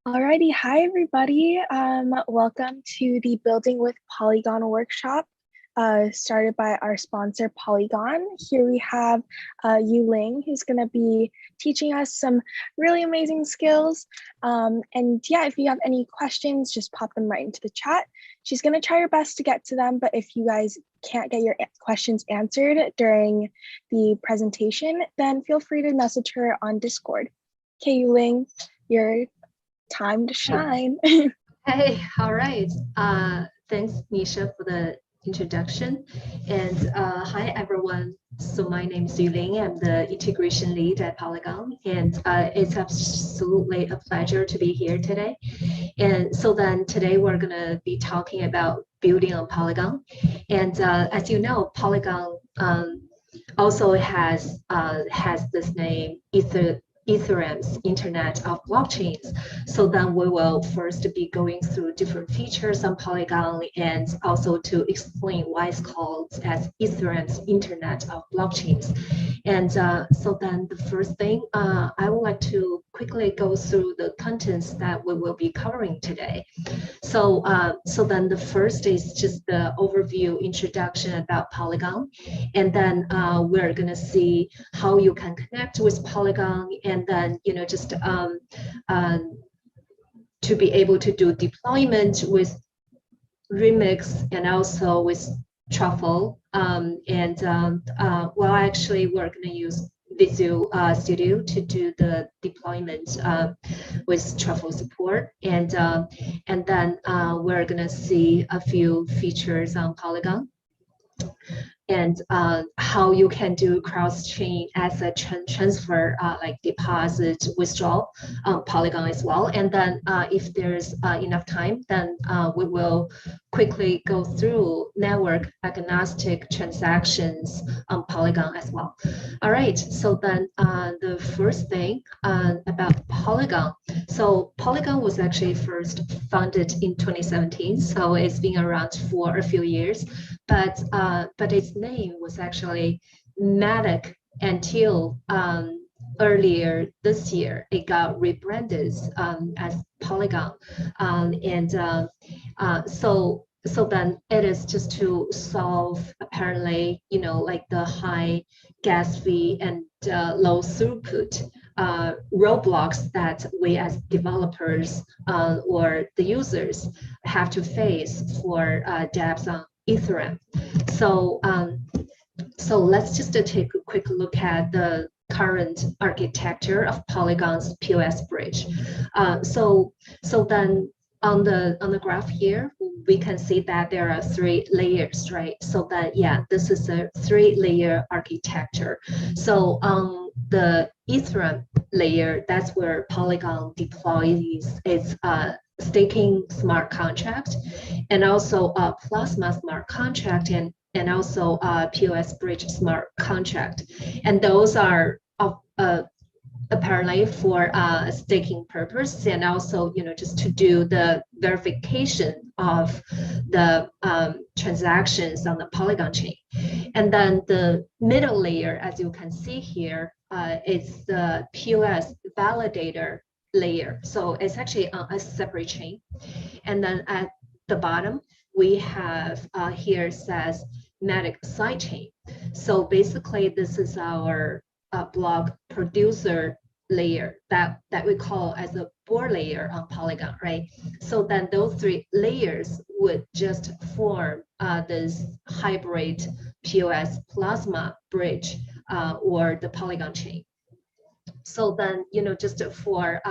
Alrighty, hi everybody. Welcome to the Building with Polygon workshop started by our sponsor Polygon. Here we have Yuling, who's going to be teaching us some really amazing skills. And yeah, if you have any questions, just pop them right into the chat. She's going to try her best to get to them, but if you guys can't get your questions answered during the presentation, then feel free to message her on Discord. Okay, Yuling, you're time to shine. Hey, all right. Thanks, Nisha, for the introduction. And hi, everyone. So my name is Yuling. I'm the integration lead at Polygon. And it's absolutely a pleasure to be here today. And so then today we're going to be talking about building on Polygon. And as you know, Polygon also has this name, Ethereum's Internet of Blockchains. So then we will first be going through different features on Polygon and also to explain why it's called as Ethereum's Internet of Blockchains. And so then the first thing, I would like to quickly go through the contents that we will be covering today. So then the first is just the overview introduction about Polygon. And then we're going to see how you can connect with Polygon, and then, just to be able to do deployment with Remix and also with Truffle. Well, actually, we're going to use Visual Studio to do the deployment with Truffle support, and then we're gonna see a few features on Polygon and how you can do cross-chain asset transfer, like deposit, withdrawal on Polygon as well. And then if there's enough time, then we will quickly go through network agnostic transactions on Polygon as well. All right, so then the first thing about Polygon. So Polygon was actually first founded in 2017, so it's been around for a few years, but its name was actually Matic until earlier this year. It got rebranded as Polygon, so then it is just to solve apparently, like the high gas fee and low throughput roadblocks that we as developers or the users have to face for dApps on Ethereum. So let's just take a quick look at the current architecture of Polygon's POS bridge. So then on the graph here, we can see that there are 3 layers, right? So that, yeah, this is a 3-layer architecture. So on the Ethereum layer, that's where Polygon deploys its staking smart contract, and also a Plasma smart contract, and also POS bridge smart contract. And those are apparently for staking purpose, and also, just to do the verification of the transactions on the Polygon chain. And then the middle layer, as you can see here, is the POS validator layer. So it's actually on a separate chain. And then at the bottom, we have here says Matic sidechain. So basically, this is our block producer layer that we call as a board layer on Polygon, right? So then those 3 layers would just form this hybrid POS Plasma bridge or the Polygon chain. So then, just for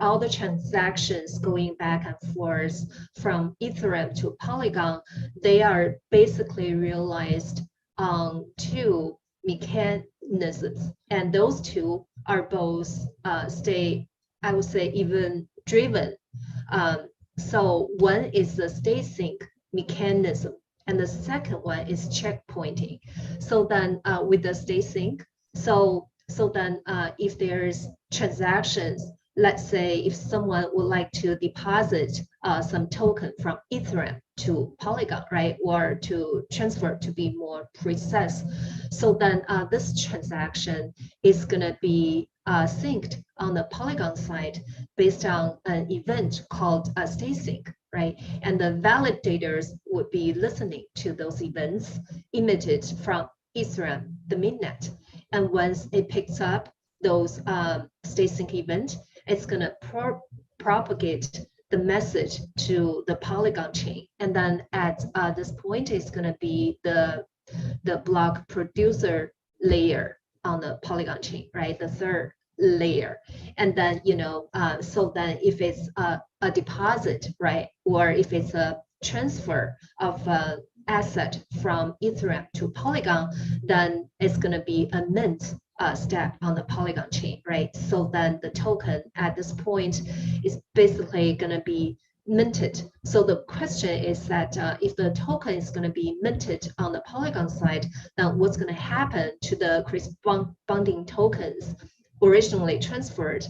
all the transactions going back and forth from Ethereum to Polygon, they are basically realized on 2 mechanisms, and those 2 are both I would say, even driven. So one is the state sync mechanism, and the second one is checkpointing. So then with the state sync, so then if there's transactions, let's say if someone would like to deposit some token from Ethereum to Polygon, right, or to transfer, to be more precise. So then this transaction is going to be synced on the Polygon side based on an event called a state sync, right? And the validators would be listening to those events emitted from Ethereum, the mainnet. And once it picks up those state sync event, it's going to propagate the message to the Polygon chain. And then at this point, it's going to be the block producer layer on the Polygon chain, right? The third layer. And then, so then if it's a deposit, right? Or if it's a transfer of asset from Ethereum to Polygon, then it's going to be a mint step on the Polygon chain, right? So then the token at this point is basically going to be minted. So the question is that if the token is going to be minted on the Polygon side, then what's going to happen to the corresponding tokens originally transferred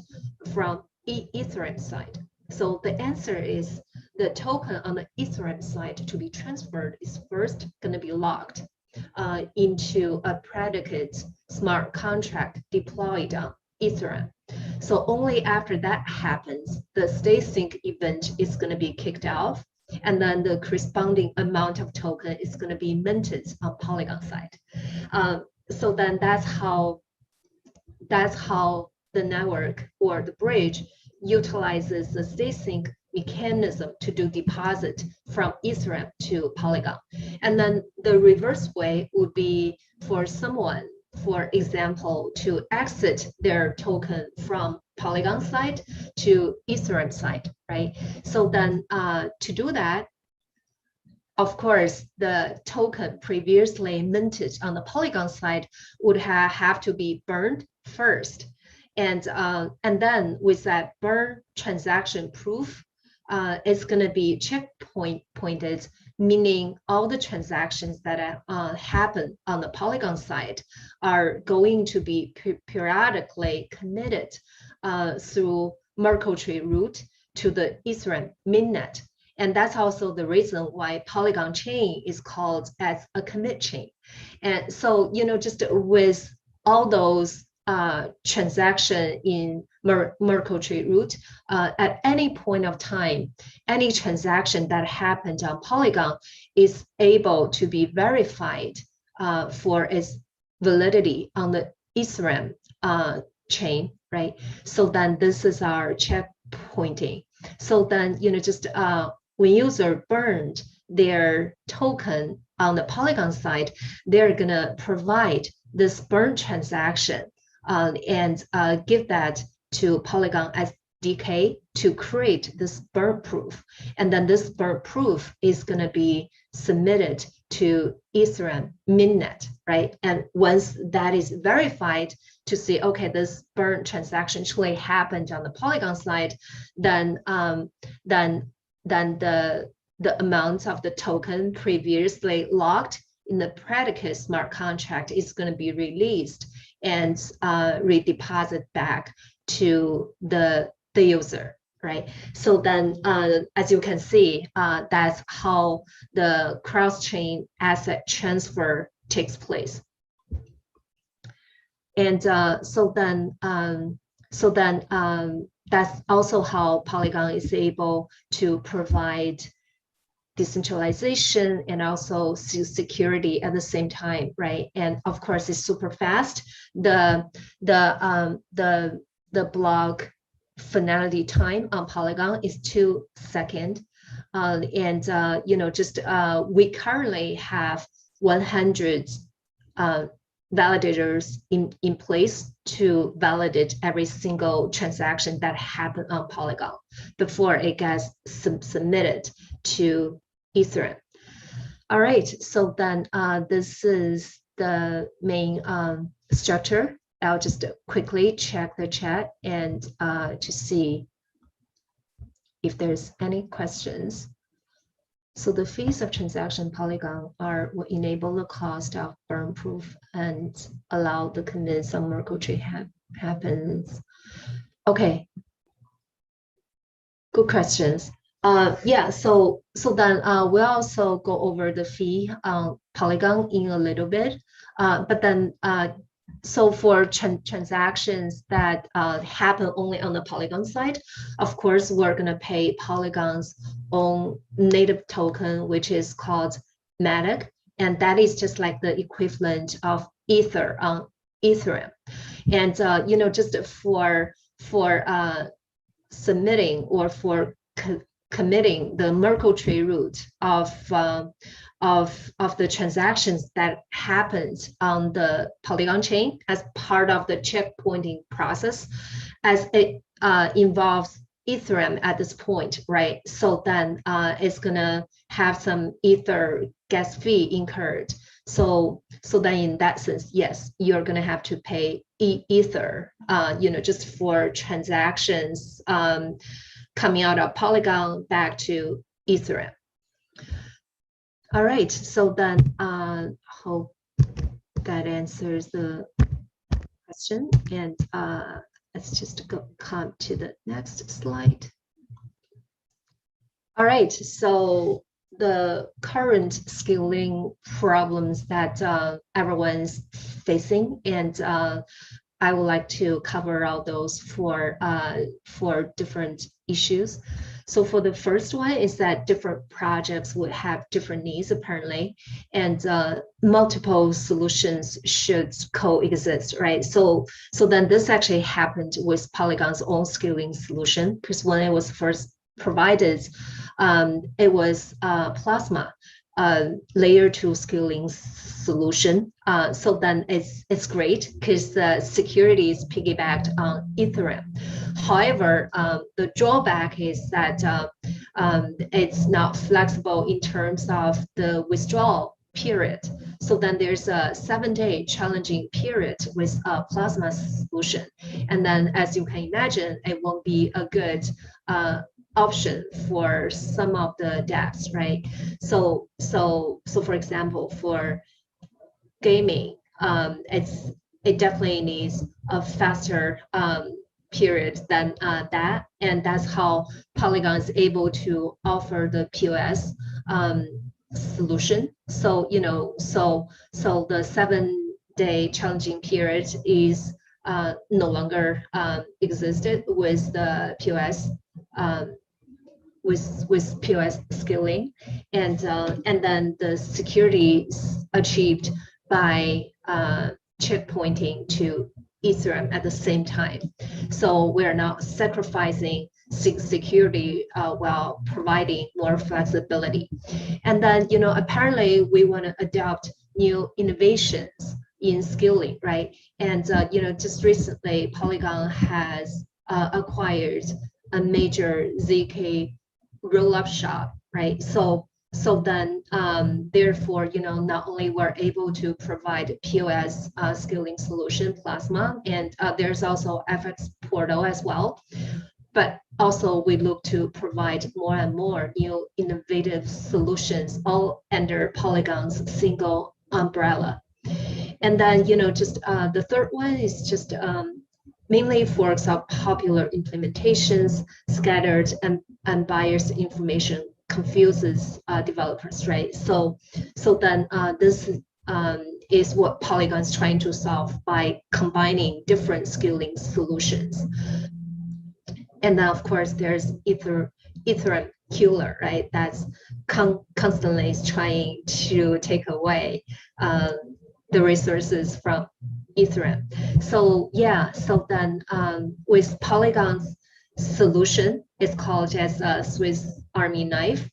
from Ethereum side? So the answer is the token on the Ethereum side to be transferred is first going to be locked into a predicate smart contract deployed on Ethereum. So only after that happens, the state sync event is going to be kicked off, and then the corresponding amount of token is going to be minted on Polygon side. So then that's how the network or the bridge utilizes the state sync mechanism to do deposit from Ethereum to Polygon. And then the reverse way would be for someone, for example, to exit their token from Polygon side to Ethereum side, right? So then to do that, of course, the token previously minted on the Polygon side would have to be burned first. And then with that burn transaction proof, it's going to be checkpointed, meaning all the transactions that happen on the Polygon side are going to be periodically committed through Merkle tree route to the Ethereum mainnet. And that's also the reason why Polygon chain is called as a commit chain. And so, just with all those transaction in Merkle tree route, at any point of time, any transaction that happened on Polygon is able to be verified for its validity on the Ethereum chain, right? So then this is our checkpointing. So then, just when user burned their token on the Polygon side, they're gonna provide this burn transaction and give that to Polygon SDK to create this burn proof. And then this burn proof is going to be submitted to Ethereum mainnet, right? And once that is verified to see, okay, this burn transaction actually happened on the Polygon side, then the amount of the token previously locked in the predicate smart contract is going to be released and redeposit back to the user, right? So then, as you can see, that's how the cross-chain asset transfer takes place. And so then that's also how Polygon is able to provide decentralization and also security at the same time, right? And of course, it's super fast. The block finality time on Polygon is 2 seconds, we currently have 100 validators in place to validate every single transaction that happened on Polygon before it gets submitted to Ethereum. All right, so then this is the main structure. I'll just quickly check the chat and to see if there's any questions. So the fees of transaction Polygon will enable the cost of burn proof and allow the commits on Merkle tree happens. Okay, good questions. Yeah, so then we'll also go over the fee on Polygon in a little bit, but then so for transactions that happen only on the Polygon side, of course, we're going to pay Polygon's own native token, which is called Matic. And that is just like the equivalent of Ether on Ethereum. And, just for submitting or for committing the Merkle tree root of the transactions that happened on the Polygon chain as part of the checkpointing process, as it involves Ethereum at this point, right? So then it's gonna have some Ether gas fee incurred. So then in that sense, yes, you're gonna have to pay Ether, just for transactions coming out of Polygon back to Ethereum. All right, so then hope that answers the question. And let's just come to the next slide. All right, so the current scaling problems that everyone's facing, and I would like to cover all those for different issues. So for the first one is that different projects would have different needs apparently, and multiple solutions should coexist, right? So then this actually happened with Polygon's own scaling solution, because when it was first provided, it was Plasma layer 2 scaling solution. So then it's great because the security is piggybacked on Ethereum. However, the drawback is that it's not flexible in terms of the withdrawal period. So then there's a 7-day challenging period with a Plasma solution. And then as you can imagine, it won't be a good option for some of the dApps, right? So for example, for gaming, it definitely needs a faster period than that, and that's how Polygon is able to offer the POS solution. So so the 7-day challenging period is no longer existed with the POS. With POS scaling, and then the security is achieved by checkpointing to Ethereum at the same time. So we're not sacrificing security while providing more flexibility. And then apparently we want to adopt new innovations in scaling, right? And just recently Polygon has acquired a major ZK roll-up shop, right? So then therefore, not only we're able to provide POS scaling solution Plasma, and there's also FX portal as well, but also we look to provide more and more new innovative solutions all under Polygon's single umbrella. And then just the third one is just mainly forks of popular implementations scattered and biased information confuses developers, right? So then this is what Polygon is trying to solve by combining different scaling solutions. And then of course there's Ethereum killer, right? That's constantly is trying to take away the resources from Ethereum. So yeah, so then with Polygon's solution, it's called as a Swiss Army knife.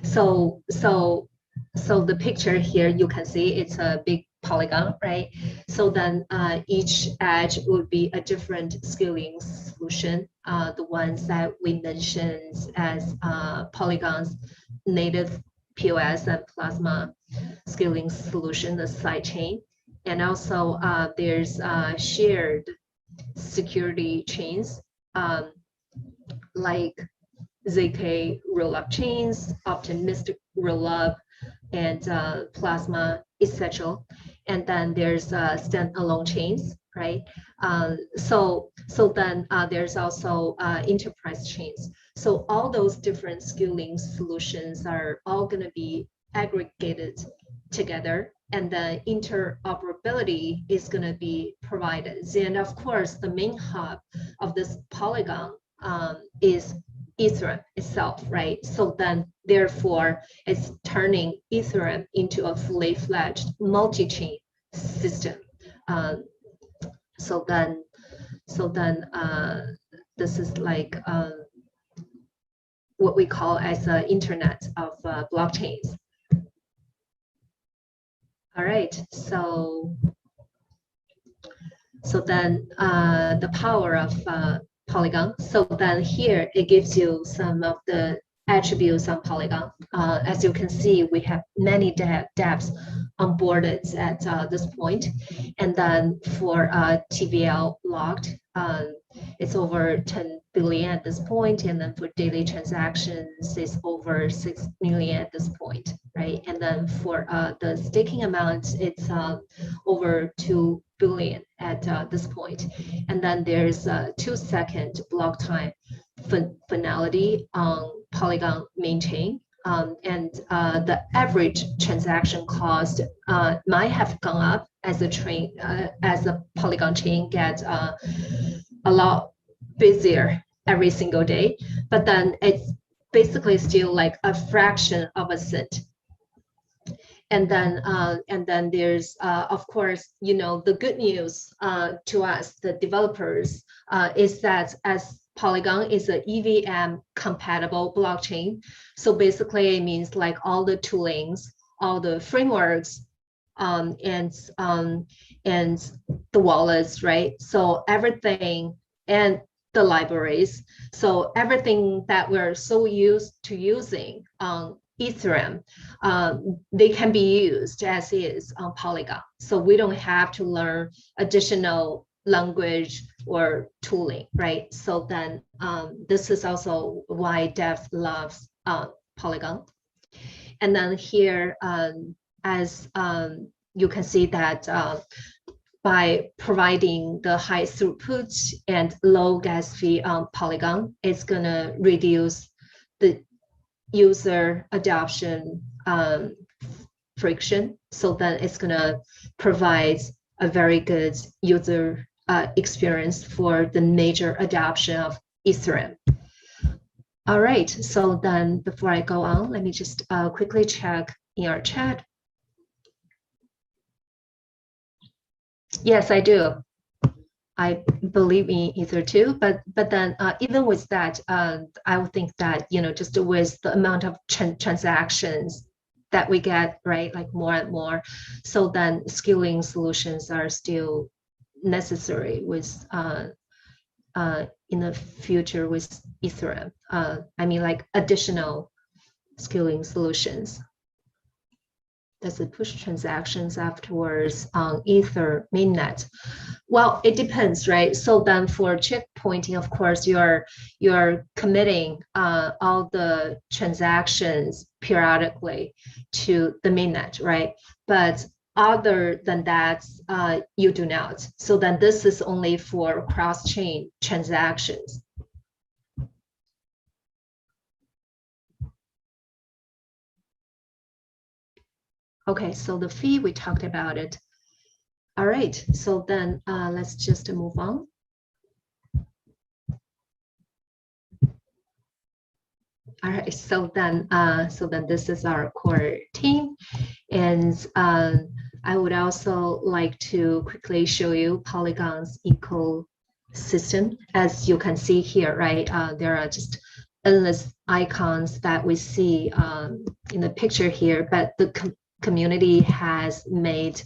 So the picture here, you can see it's a big polygon, right? So then each edge would be a different scaling solution. The ones that we mentioned as Polygon's native POS and Plasma scaling solution, the sidechain. And also there's shared security chains like ZK rollup chains, optimistic rollup, and Plasma, etc. And then there's standalone chains, right? So then there's also enterprise chains. So all those different scaling solutions are all going to be aggregated together and then interoperability is going to be provided. And of course, the main hub of this Polygon is Ethereum itself, right? So then, therefore, it's turning Ethereum into a fully fledged multi-chain system. So then, this is like what we call as the internet of blockchains. All right, so then the power of Polygon. So then here it gives you some of the attributes on Polygon. As you can see, we have many dApps onboarded at this point. And then for TVL logged, it's over 10 billion at this point. And then for daily transactions, it's over 6 million at this point, right? And then for the staking amount, it's over 2 billion at this point. And then there's a 2-second block time finality on Polygon main chain. And the average transaction cost might have gone up as the Polygon chain gets a lot busier every single day, but then it's basically still like a fraction of a cent. And then there's of course, you know, the good news to us, the developers, is that as Polygon is an EVM compatible blockchain. So basically it means like all the toolings, all the frameworks, and the wallets, right? So everything, and the libraries. So everything that we're so used to using on Ethereum, they can be used as is on Polygon. So we don't have to learn additional language or tooling, right? So then this is also why devs loves Polygon. And then here, as you can see that by providing the high throughput and low gas fee on Polygon, it's gonna reduce the user adoption friction. So then it's gonna provide a very good user experience for the major adoption of Ethereum. All right, so then before I go on, let me just quickly check in our chat. Yes, I do. I believe in Ether too, but then even with that, I would think that, you know, just with the amount of transactions that we get, right, like more and more, so then scaling solutions are still necessary with in the future with Ethereum. I mean, like additional scaling solutions. Does it push transactions afterwards on Ether mainnet? Well, it depends, right? So then for checkpointing, of course, you're committing all the transactions periodically to the mainnet, right? But other than that, you do not. So then this is only for cross-chain transactions. Okay, so the fee, we talked about it. All right, so then let's just move on. All right, so then this is our core team, and I would also like to quickly show you Polygon's Eco System. As you can see here, right, there are just endless icons that we see in the picture here, but the community has made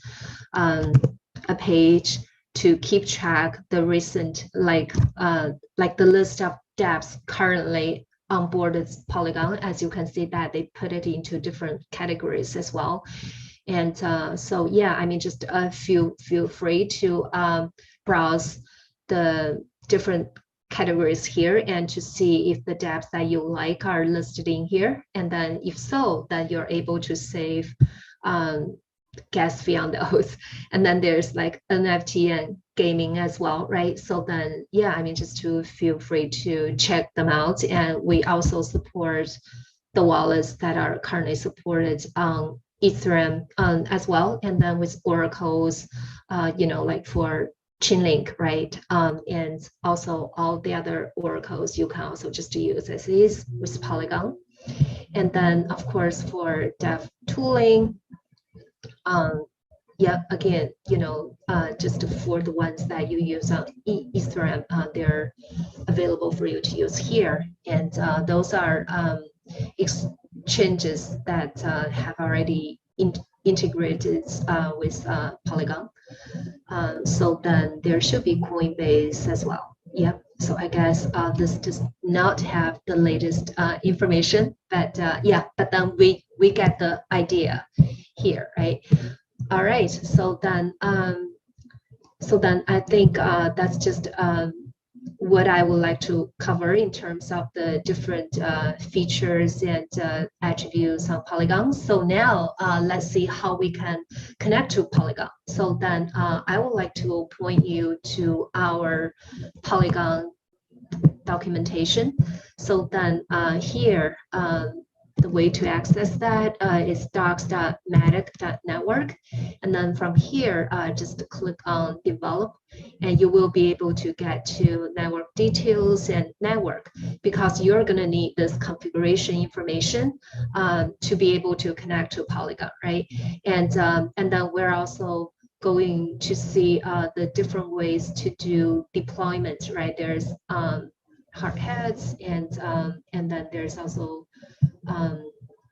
a page to keep track the recent, like the list of dApps currently onboarded Polygon. As you can see that they put it into different categories as well. And so yeah, I mean, just feel free to browse the different categories here and to see if the dApps that you like are listed in here. And then if so, then you're able to save gas fee on those. And then there's like NFT and gaming as well, right? So then, yeah, I mean, just to feel free to check them out. And we also support the wallets that are currently supported on Ethereum as well, and then with oracles, like for Chainlink, right? And also all the other oracles you can also just use as is with Polygon. And then of course for dev tooling, yeah, again, just for the ones that you use on Ethereum, they're available for you to use here. And those are exchanges that have already integrated with Polygon. So then there should be Coinbase as well. Yeah. So I guess this does not have the latest information, but yeah, but then we get the idea here, right? All right. So then I think that's just what I would like to cover in terms of the different features and attributes on Polygon. So now let's see how we can connect to Polygon. So then I would like to point you to our Polygon documentation. So then here, the way to access that is docs.matic.network. And then from here, just click on develop, and you will be able to get to network details and network, because you're going to need this configuration information to be able to connect to Polygon, right? And then we're also going to see the different ways to do deployment, right? There's hard hats, and then there's also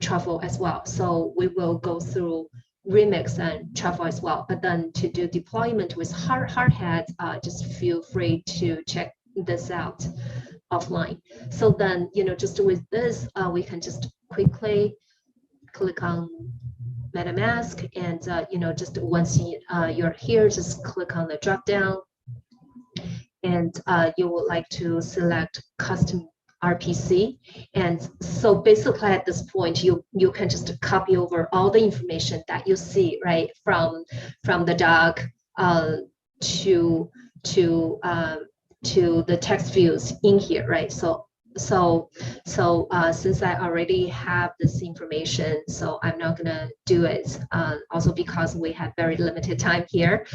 truffle as well. So we will go through remix and truffle as well. But then to do deployment with hard hats, just feel free to check this out offline. So then, just with this, we can just quickly click on MetaMask, and just once you're here, just click on the drop down, and you would like to select custom RPC. And so basically at this point, you can just copy over all the information that you see, right, from the doc to the text fields in here, right? So since I already have this information, so I'm not gonna do it. Also because we have very limited time here,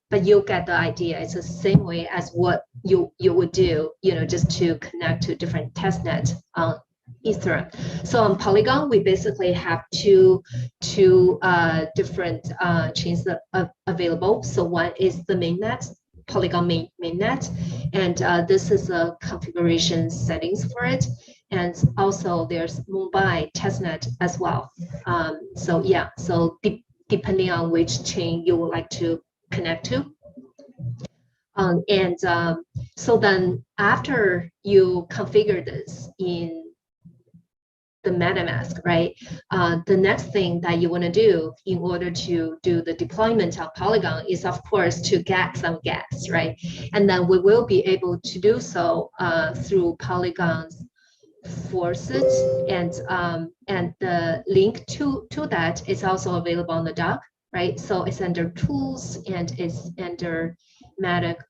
but you'll get the idea. It's the same way as what you would do, just to connect to different testnet on Ethereum. So on Polygon, we basically have two different chains that are available. So one is the mainnet, Polygon mainnet, and this is a configuration settings for it. And also there's Mumbai testnet as well. So yeah, so depending on which chain you would like to connect to. So then after you configure this in the MetaMask, right? The next thing that you want to do in order to do the deployment of Polygon is, of course, to get some gas, right? And then we will be able to do so through Polygon's forces, and the link to that is also available on the doc, right? So it's under tools, and it's under Matic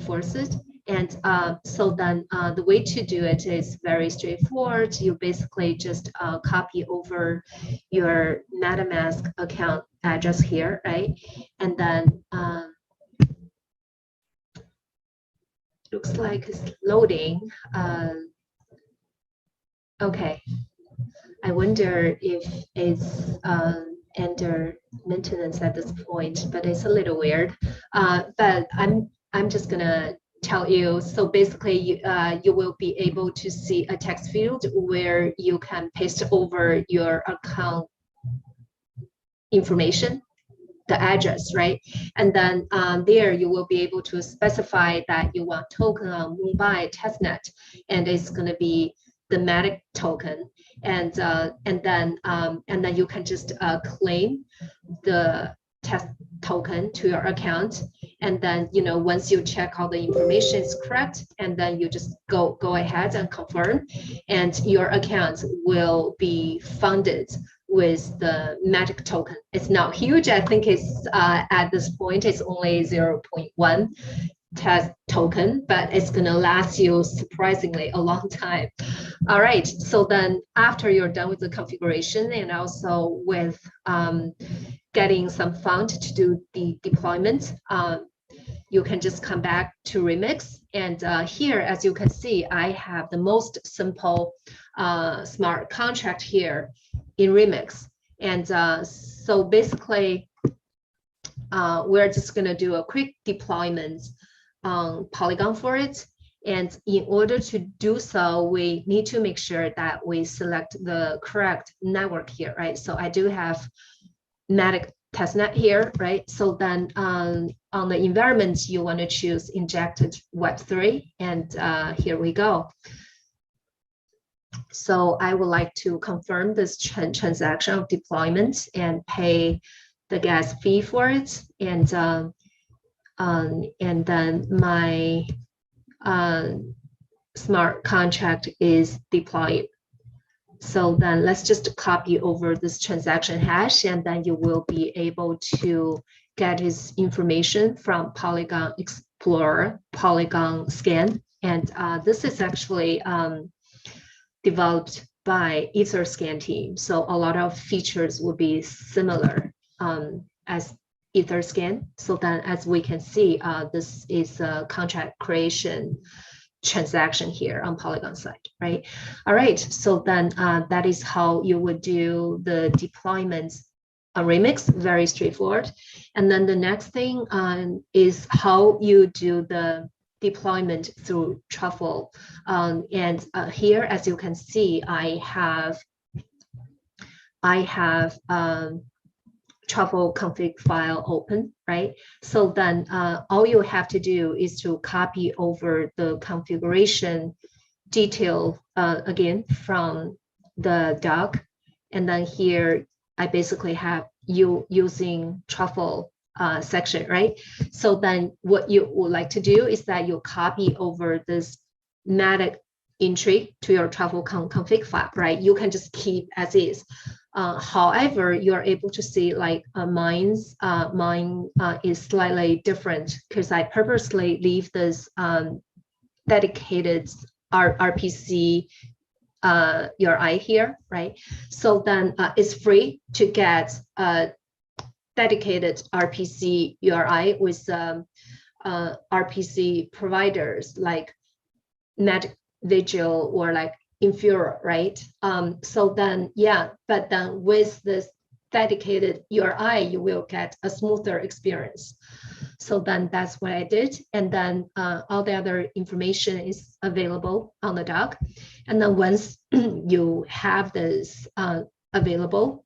forces. And so then the way to do it is very straightforward. You basically just copy over your MetaMask account address here, right? And then looks like it's loading. Okay, I wonder if it's under maintenance at this point, but it's a little weird. But I'm just gonna tell you. So basically, you will be able to see a text field where you can paste over your account information, the address, right? And then there you will be able to specify that you want token on Mumbai testnet, and it's going to be the Matic token, and then you can just claim the test token to your account, and then once you check all the information is correct, and then you just go ahead and confirm, and your account will be funded with the Matic token. It's not huge. I think it's at this point it's only 0.1 test token, but it's going to last you surprisingly a long time. All right, so then after you're done with the configuration and also with getting some fund to do the deployment, you can just come back to Remix. And here, as you can see, I have the most simple smart contract here in Remix. And so basically, we're just going to do a quick deployment on Polygon for it. And in order to do so, we need to make sure that we select the correct network here, right? So I do have Matic testnet here, right? So then on the environment, you want to choose injected Web3, and here we go. So I would like to confirm this transaction of deployment and pay the gas fee for it, and then my smart contract is deployed. So then let's just copy over this transaction hash, and then you will be able to get his information from Polygon Explorer, Polygon Scan. And this is actually developed by EtherScan team. So a lot of features will be similar as EtherScan. So then as we can see, this is a contract creation transaction here on Polygon side, right? All right, so then that is how you would do the deployment on Remix, very straightforward. And then the next thing is how you do the deployment through Truffle. And here, as you can see, I have Truffle config file open, right? So then all you have to do is to copy over the configuration detail again from the doc. And then here, I basically have you using Truffle section, right? So then what you would like to do is that you copy over this Matic entry to your Truffle config file, right? You can just keep as is. However, you're able to see like mine is slightly different because I purposely leave this dedicated RPC URI here, right? So then it's free to get a dedicated RPC URI with RPC providers like Matic Vigil or like Infura, right? So then, yeah, but then with this dedicated URI, you will get a smoother experience. So then that's what I did. And then all the other information is available on the doc. And then once you have this available,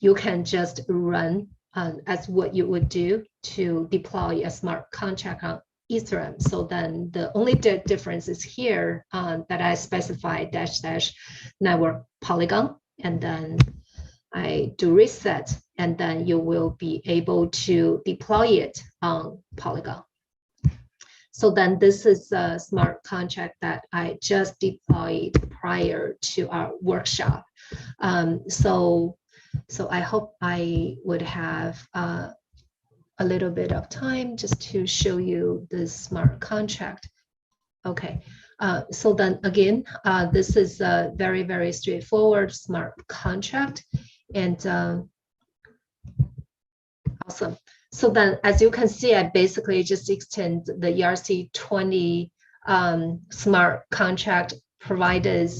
you can just run as what you would do to deploy a smart contract on Ethereum. So then the only difference is here that I specify -- network Polygon, and then I do reset, and then you will be able to deploy it on Polygon. So then this is a smart contract that I just deployed prior to our workshop. So I hope I would have a little bit of time just to show you this smart contract. Okay, so then again, this is a very, very straightforward smart contract, and awesome. So then, as you can see, I basically just extend the ERC20 smart contract provided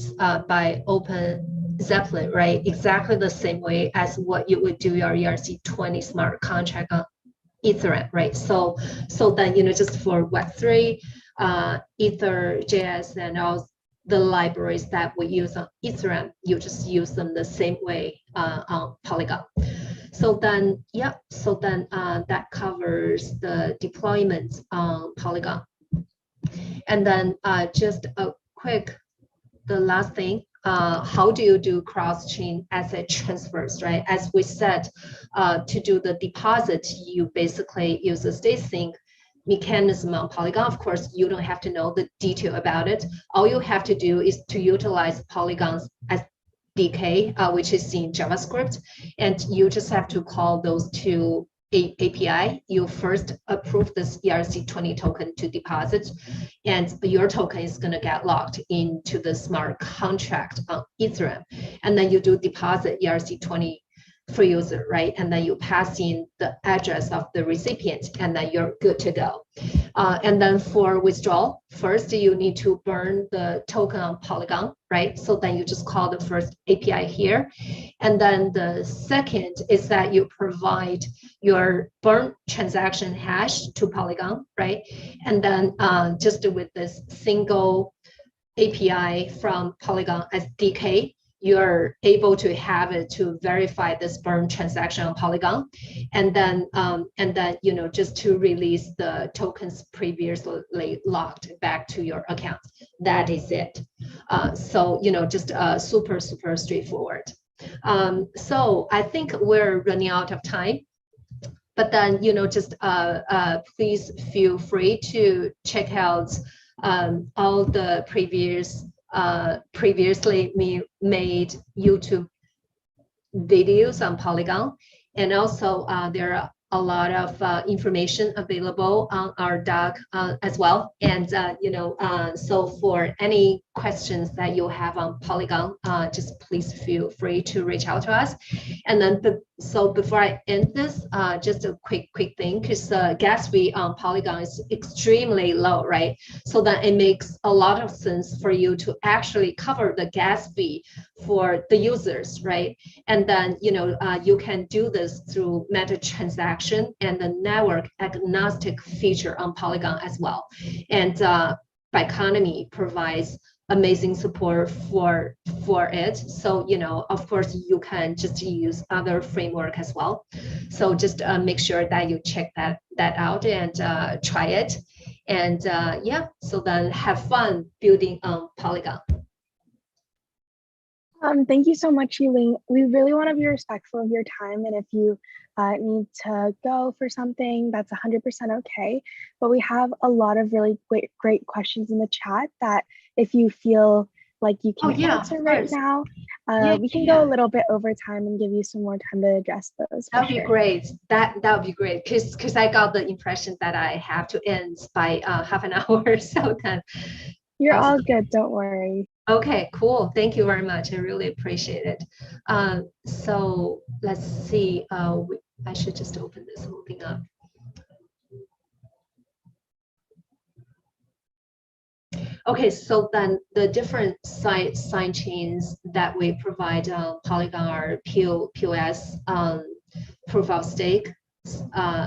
by Open Zeppelin, right? Exactly the same way as what you would do your ERC20 smart contract on Ethereum, right? So then, just for Web3, Ether.js, and all the libraries that we use on Ethereum, you just use them the same way on Polygon. So then, yeah, so then that covers the deployment on Polygon. And then just a quick, the last thing, how do you do cross-chain asset transfers, right? As we said, to do the deposit, you basically use a state sync mechanism on Polygon. Of course, you don't have to know the detail about it. All you have to do is to utilize Polygon's SDK, which is in JavaScript, and you just have to call those two API, you first approve this ERC20 token to deposit, and your token is going to get locked into the smart contract on Ethereum. And then you do deposit ERC20 for user, right? And then you pass in the address of the recipient, and then you're good to go. And then for withdrawal, first you need to burn the token on Polygon, right? So then you just call the first API here. And then the second is that you provide your burn transaction hash to Polygon, right? And then just with this single API from Polygon SDK, you're able to have it to verify this burn transaction on Polygon, and then just to release the tokens previously locked back to your account. That is it. So just super straightforward. So I think we're running out of time, but then please feel free to check out all the previously made YouTube videos on Polygon, and also there are a lot of information available on our doc as well. And so for any questions that you have on Polygon, just please feel free to reach out to us. And then so before I end this, just a quick thing, because the gas fee on Polygon is extremely low, right? So then it makes a lot of sense for you to actually cover the gas fee for the users, right? And then you can do this through meta transaction and the network agnostic feature on Polygon as well. And Biconomy provides amazing support for it. So of course you can just use other framework as well. So just make sure that you check that out and try it. And yeah, so then have fun building on Polygon. Thank you so much, Yuling. We really want to be respectful of your time, and if you need to go for something, that's 100% okay. But we have a lot of really great questions in the chat that if you feel like you can answer right now, we can go a little bit over time and give you some more time to address those. That would be great. That would be great, because I got the impression that I have to end by half an hour. So then you're all good. Don't worry. Okay, cool. Thank you very much. I really appreciate it. So let's see. I should just open this whole thing up. Okay, so then the different side chains that we provide on Polygon are POS, proof of stake,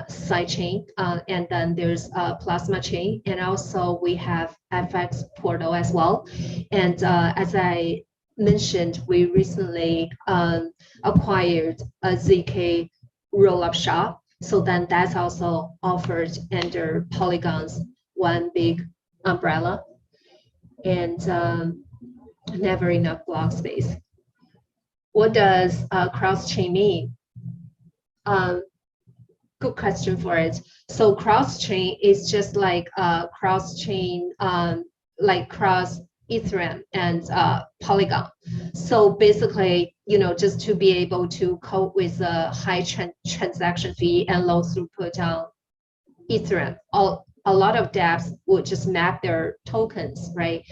side chain, and then there's plasma chain, and also we have FX portal as well. And as I mentioned, we recently acquired a ZK roll-up shop, so then that's also offered under Polygon's one big umbrella, and never enough block space. What does cross-chain mean? Good question for it. So cross-chain is just like cross-chain, like cross Ethereum and Polygon. So basically, just to be able to cope with a high transaction fee and low throughput on Ethereum, a lot of dApps would just map their tokens, right,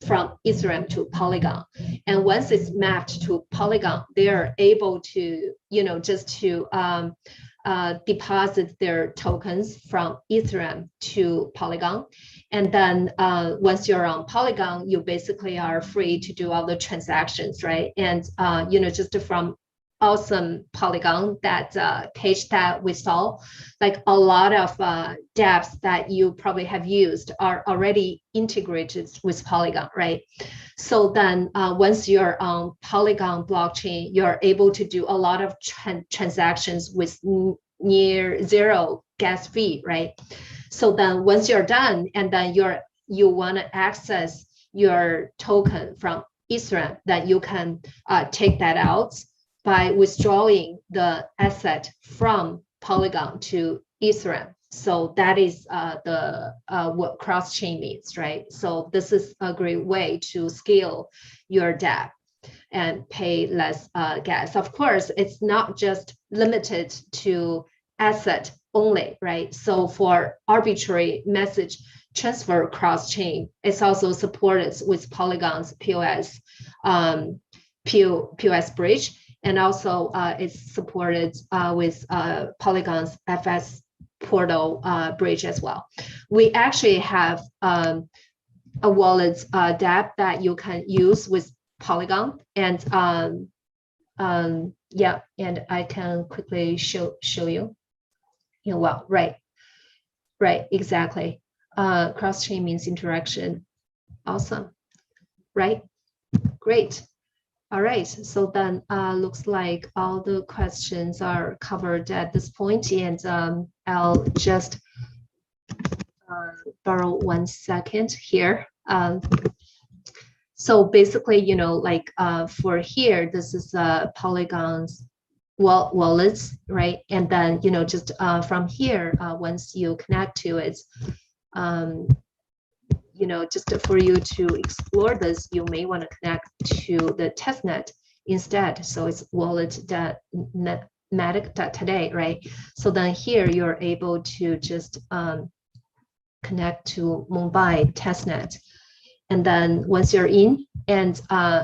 from Ethereum to Polygon. And once it's mapped to Polygon, they are able to, just to deposit their tokens from Ethereum to Polygon. And then once you're on Polygon, you basically are free to do all the transactions, right? And, just from awesome Polygon, that page that we saw, like a lot of dApps that you probably have used are already integrated with Polygon, right? So then once you're on Polygon blockchain, you're able to do a lot of transactions with near zero gas fee, right? So then once you're done, and then you want to access your token from Ethereum, that you can take that out by withdrawing the asset from Polygon to Ethereum. So that is the what cross-chain means, right? So this is a great way to scale your dApp and pay less gas. Of course, it's not just limited to asset only, right? So for arbitrary message transfer cross-chain, it's also supported with Polygon's POS bridge, and also it's supported with Polygon's FS portal bridge as well. We actually have a wallet dApp that you can use with Polygon, and yeah, and I can quickly show you. Yeah, well, right, exactly. Cross-chain means interaction. Awesome, right? Great. All right, so then looks like all the questions are covered at this point, and I'll just borrow 1 second here. So basically, you know, like for here, this is Polygon's wallets, right? And then, you know, just from here, once you connect to it, you know, just for you to explore this, you may want to connect to the testnet instead. So it's wallet.matic.today, right? So then here you're able to just connect to Mumbai testnet. And then once you're in, and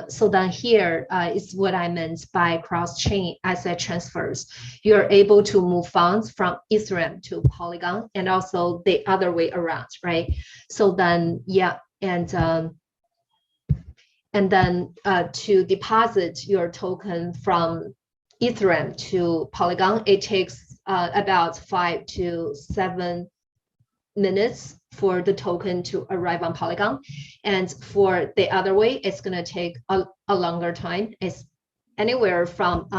so then here is what I meant by cross-chain asset transfers. You're able to move funds from Ethereum to Polygon, and also the other way around, right? So then, yeah, and then to deposit your token from Ethereum to Polygon, it takes about 5 to 7 minutes for the token to arrive on Polygon. And for the other way, it's going to take a longer time. It's anywhere from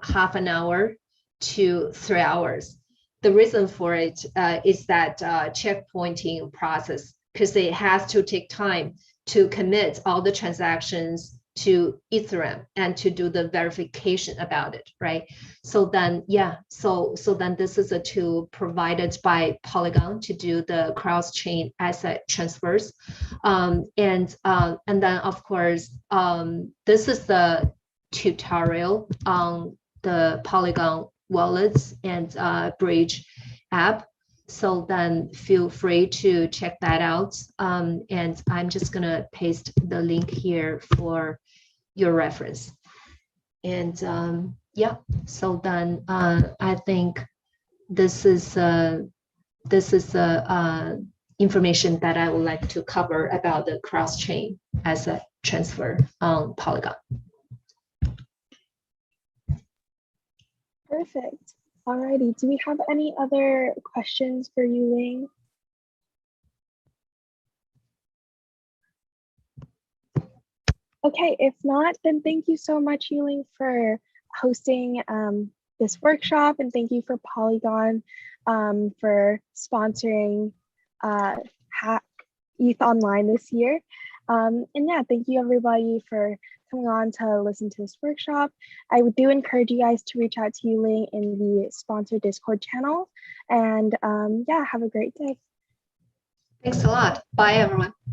half an hour to 3 hours. The reason for it is that checkpointing process, because it has to take time to commit all the transactions to Ethereum and to do the verification about it, right? So then, yeah, so then this is a tool provided by Polygon to do the cross-chain asset transfers, and then of course this is the tutorial on the Polygon wallets and bridge app. So then feel free to check that out. And I'm just gonna paste the link here for your reference. And yeah, so then I think this is information that I would like to cover about the cross-chain asset transfer on Polygon. Perfect. Alrighty, do we have any other questions for Yuling? Okay, if not, then thank you so much, Yuling, for hosting this workshop, and thank you for Polygon for sponsoring ETHOnline this year. And yeah, thank you everybody for coming on to listen to this workshop. I do encourage you guys to reach out to Yuling in the sponsored Discord channel. And yeah, have a great day. Thanks a lot. Bye, everyone.